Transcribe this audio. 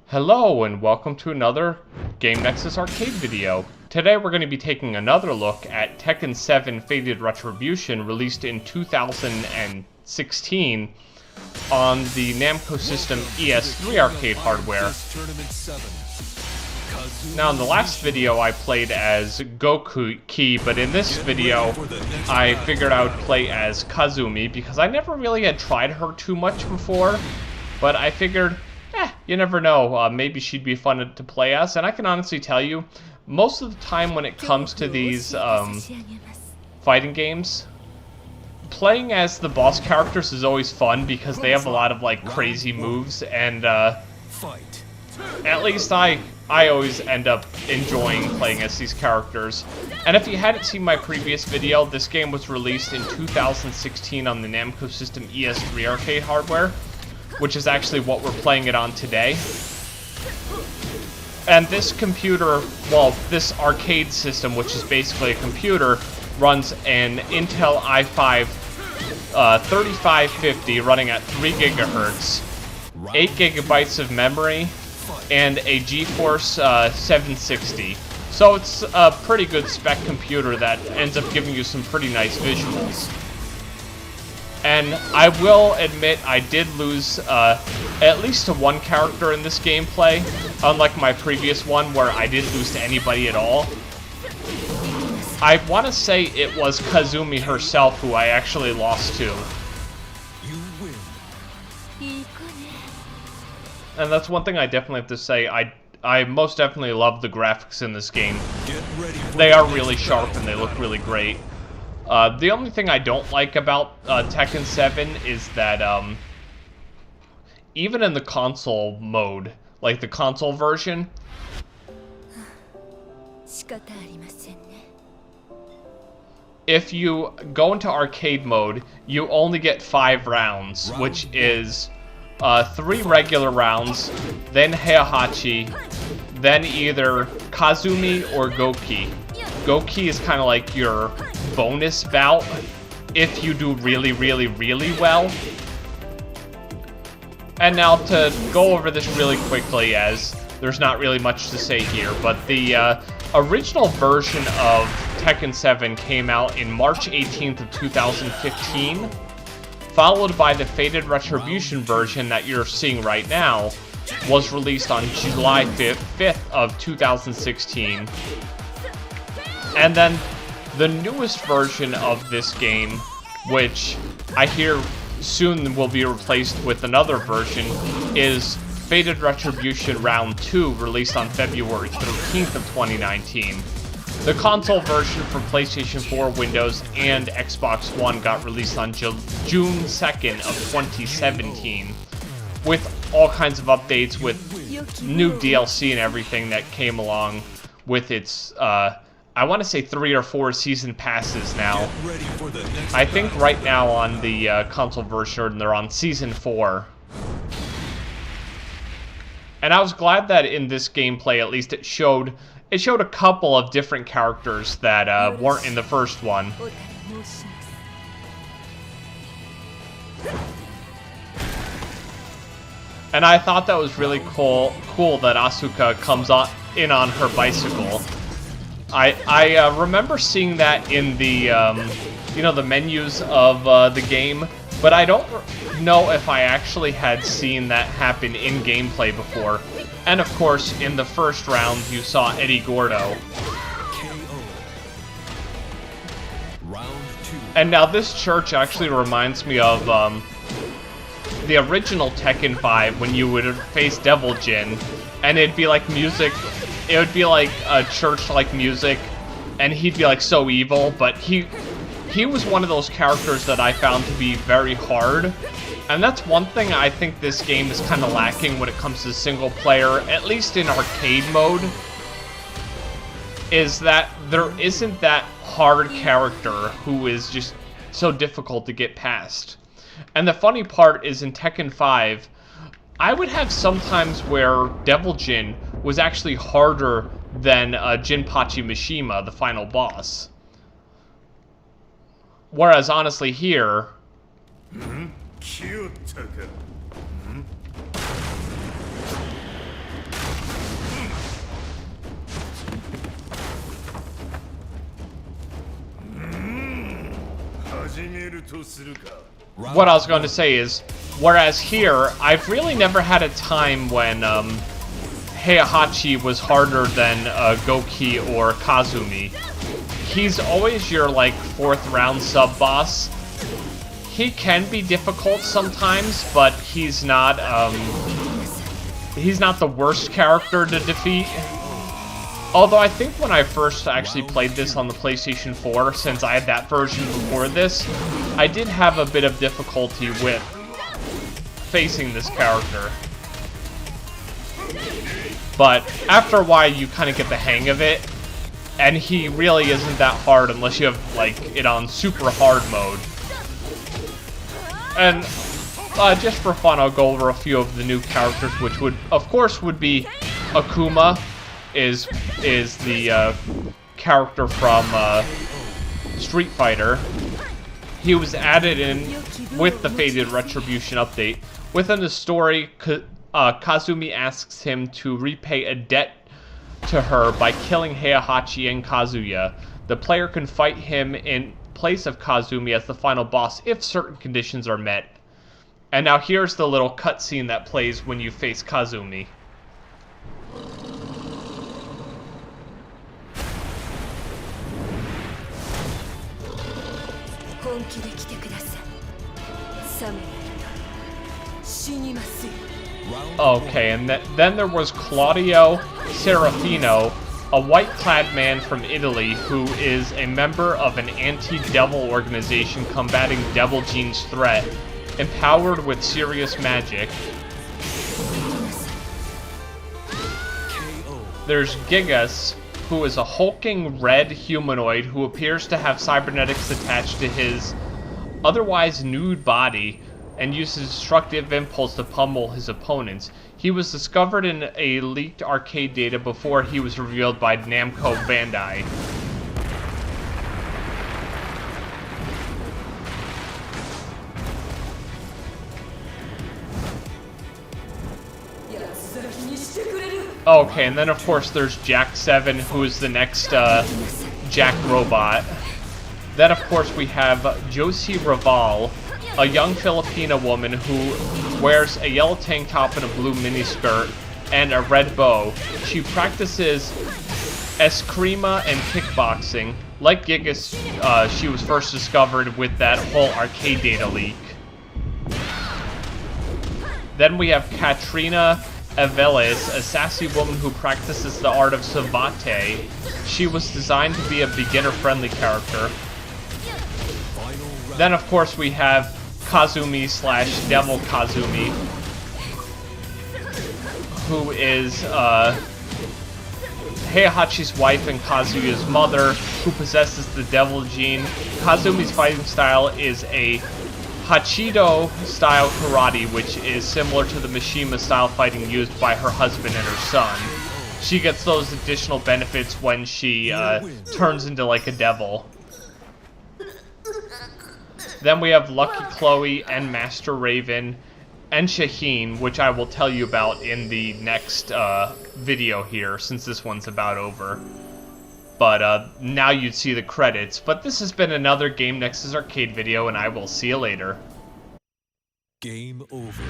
Hello and welcome to another Game Nexus arcade video. Today we're going to be taking another look at Tekken 7 Fated Retribution, released in 2016 on the Namco System ES3 arcade hardware. Now in the last video I played as Goku, but in this video I figured I would play as Kazumi because I never really had tried her too much before, but I figured, you never know, maybe she'd be fun to play as. And I can honestly tell you, most of the time when it comes to these fighting games, playing as the boss characters is always fun because they have a lot of like crazy moves, and at least I always end up enjoying playing as these characters. And if you hadn't seen my previous video, this game was released in 2016 on the Namco System ES3 arcade hardware, which is actually what we're playing it on today. And this computer, well, this arcade system, which is basically a computer, runs an Intel i5 3550 running at 3 gigahertz, 8 gigabytes of memory, and a GeForce 760. So it's a pretty good spec computer that ends up giving you some pretty nice visuals. And I will admit I did lose at least to one character in this gameplay, unlike my previous one where I didn't lose to anybody at all. I want to say it was Kazumi herself who I actually lost to. And that's one thing I definitely have to say, I most definitely love the graphics in this game. They are really sharp and they look really great. The only thing I don't like about Tekken 7 is that even in the console mode, like the console version, if you go into arcade mode, you only get 5 rounds, which is 3 regular rounds, then Heihachi, then either Kazumi or Goki. Goki is kind of like your bonus bout if you do really, really, really well. And now to go over this really quickly, as there's not really much to say here, but the original version of Tekken 7 came out in March 18th of 2015, followed by the Fated Retribution version that you're seeing right now, was released on July 5th of 2016. And then the newest version of this game, which I hear soon will be replaced with another version, is Fated Retribution Round 2, released on February 13th of 2019. The console version for PlayStation 4, Windows, and Xbox One got released on June 2nd of 2017, with all kinds of updates, with new DLC and everything that came along with its I want to say 3 or 4 season passes now. I think right now on the console version they're on season 4. And I was glad that in this gameplay at least it showed a couple of different characters that weren't in the first one. And I thought that was really cool that Asuka comes in on her bicycle. I remember seeing that in the, the menus of the game, but I don't know if I actually had seen that happen in gameplay before. And of course, in the first round, you saw Eddie Gordo. And now this church actually reminds me of the original Tekken 5, when you would face Devil Jin, and it'd be like music. It would be like a church-like music, and he'd be like so evil, but he was one of those characters that I found to be very hard. And that's one thing I think this game is kind of lacking when it comes to single player, at least in arcade mode, is that there isn't that hard character who is just so difficult to get past. And the funny part is in Tekken 5, I would have sometimes where Devil Jin was actually harder than Jinpachi Mishima, the final boss. Whereas honestly here, what I was going to say is, whereas here, I've really never had a time when Heihachi was harder than Goki or Kazumi. He's always your, like, 4th round sub-boss. He can be difficult sometimes, but he's not the worst character to defeat. Although I think when I first actually played this on the PlayStation 4, since I had that version before this, I did have a bit of difficulty with facing this character. But after a while, you kind of get the hang of it, and he really isn't that hard unless you have, like, it on super hard mode. And just for fun, I'll go over a few of the new characters, which would, of course, would be Akuma, is the character from Street Fighter. He was added in with the Fated Retribution update. Within the story, Kazumi asks him to repay a debt to her by killing Heihachi and Kazuya. The player can fight him in place of Kazumi as the final boss if certain conditions are met. And now here's the little cutscene that plays when you face Kazumi. Okay, and then there was Claudio Serafino, a white-clad man from Italy who is a member of an anti-devil organization combating Devil Gene's threat, empowered with serious magic. There's Gigas, who is a hulking red humanoid who appears to have cybernetics attached to his otherwise nude body and uses destructive impulse to pummel his opponents. He was discovered in a leaked arcade data before he was revealed by Namco Bandai. Okay, and then of course there's Jack 7, who is the next Jack robot. Then of course we have Josie Raval, a young Filipina woman who wears a yellow tank top and a blue miniskirt and a red bow. She practices eskrima and kickboxing. Like Gigas, she was first discovered with that whole arcade data leak. Then we have Katrina Aveles, a sassy woman who practices the art of savate. She was designed to be a beginner-friendly character. Then, of course, we have Kazumi / Devil Kazumi, who is Heihachi's wife and Kazuya's mother, who possesses the Devil Gene. Kazumi's fighting style is a Hachido-style karate, which is similar to the Mishima-style fighting used by her husband and her son. She gets those additional benefits when she turns into, like, a devil. Then we have Lucky Chloe and Master Raven and Shaheen, which I will tell you about in the next video here, since this one's about over. But now you'd see the credits. But this has been another Game Nexus Arcade video, and I will see you later. Game over.